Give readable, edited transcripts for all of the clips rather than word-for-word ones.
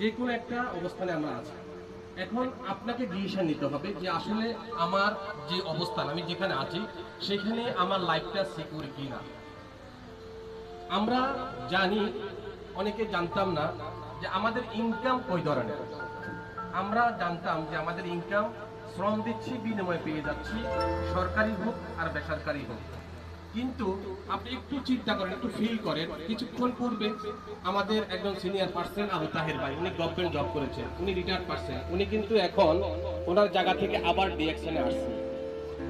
যে কোনো একটা অবস্থানে আমরা আছি। এখন আপনাকে ডিসিশন নিতে হবে যে আসলে আমার যে অবস্থান, আমি যেখানে আছি সেখানে আমার লাইফটা সিকিউর কিনা। আমরা জানি, অনেকে জানতাম না যে আমাদের ইনকাম কই ধরনের। আমরা জানতাম যে আমাদের ইনকাম শ্রম দিচ্ছি, বিনিময়ে পেয়ে যাচ্ছি, সরকারি হোক আর বেসরকারি হোক। কিন্তু আপনি একটু চিন্তা করেন, একটু ফিল করেন, কিছুক্ষণ পূর্বে আমাদের একজন সিনিয়র পার্সন আবু তাহের ভাই, উনি গভর্নমেন্ট জব করেছেন, উনি রিটায়ার্ড পার্সন, উনি কিন্তু এখন ওনার জায়গা থেকে আবার ডিএকশনে আসছেন।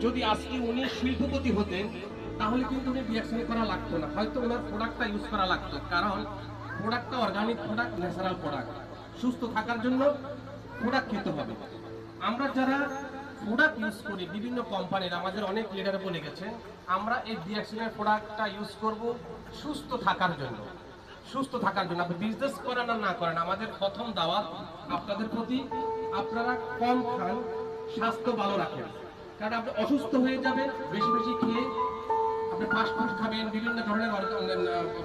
যদি আজকে উনি শিল্পপতি হতেন তাহলে কিন্তু উনি ডিএকশনে করা লাগতো না, হয়তো ওনার প্রোডাক্টটা ইউজ করা লাগতো, কারণ প্রোডাক্টটা অর্গানিক প্রোডাক্ট, ন্যাচারাল প্রোডাক্ট। সুস্থ থাকার জন্য প্রোডাক্ট খেতে হবে। আমরা যারা প্রোডাক্ট ইউজ করি বিভিন্ন কোম্পানির, আমাদের অনেক লিডার বলে গেছে আমরা এই ডিএকশনের প্রোডাক্টটা ইউজ করব সুস্থ থাকার জন্য। সুস্থ থাকার জন্য আপনি বিজনেস করেন আর না করেন, আমাদের প্রথম দাওয়াত আপনাদের প্রতি, আপনারা কম খান, স্বাস্থ্য ভালো রাখেন। কারণ আপনি অসুস্থ হয়ে যাবেন বেশি বেশি খেয়ে, আপনি ফাস্ট ফুড খাবেন, বিভিন্ন ধরনের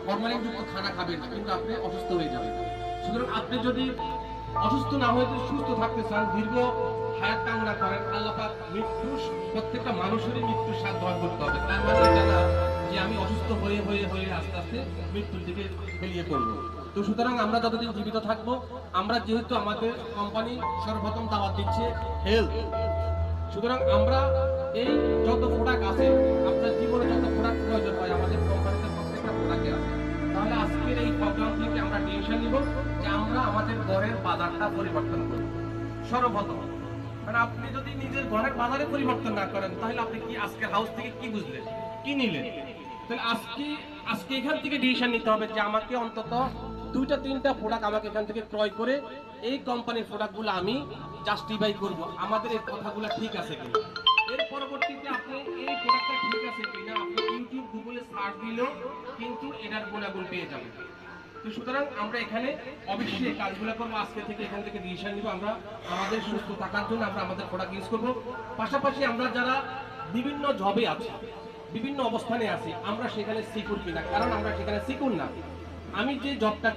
ফরমালিনযুক্ত খানা খাবেন, কিন্তু আপনি অসুস্থ হয়ে যাবেন। সুতরাং আপনি যদি অসুস্থ না হয়ে সুস্থ থাকতে চান, দীর্ঘ হায়াত কামনা করেন, আল্লাহ পাক মৃত্যু, প্রত্যেকটা মানুষেরই মৃত্যুর স্বাদ গ্রহণ করতে হবে। তার মানে এটা না যে আমি অসুস্থ হয়ে হয়ে হয়ে আস্তে আস্তে মৃত্যুর দিকে বেরিয়ে পড়বো। তো সুতরাং আমরা যতদিন জীবিত থাকবো, আমরা যেহেতু আমাদের কোম্পানি সর্বপ্রথম দাওয়াত দিচ্ছে হেলথ, সুতরাং আমরা এই যত প্রোডাক্ট আছে, আপনার জীবনে যত প্রোডাক্ট প্রয়োজন হয় আমাদের কোম্পানিতে প্রত্যেকটা প্রোডাক্টে আছে। তাহলে আজকের এই প্রোগ্রাম থেকে আমরা ডিসিশন নিব যে আমরা আমাদের ঘরের বাজারটা পরিবর্তন করব সর্বপ্রথম। মানে আপনি যদি নিজের ঘরের বাজারে পরিবর্তন না করেন তাহলে আপনি কি আজকের হাউস থেকে কি বুঝলেন, কি নিলেন? তাহলে আজকে এখান থেকে ডিসিশন নিতে হবে যে আমাকে অন্তত 2টা 3টা প্রোডাক্ট আমাকে এখান থেকে ক্রয় করে এই কোম্পানির প্রোডাক্টগুলো আমি জাস্টিফাই করব, আমাদের এই কথাগুলো ঠিক আছে কিনা। এর পরবর্তীতে আপনি এই প্রোডাক্টটা ঠিক আছে কিনা আপনি ইউটিউব গুগলে সার্চ দিলেও কিন্তু এটার গুণাগুণ পেয়ে যাবেন। তো সুতরাং আমরা এখানে অবশ্যই কাজগুলো করবো, আজকে থেকে এখান থেকে ডিসিশন নিব আমরা আমাদের সুস্থ থাকার জন্য আমরা আমাদের প্রোডাক্ট ইউজ করব। পাশাপাশি আমরা যারা বিভিন্ন জবে আছি, বিভিন্ন অবস্থানে আছি, আমরা সেখানে সিকিউর কিনা, কারণ আমরা সেখানে সিকিউর না। আমি যে জবটা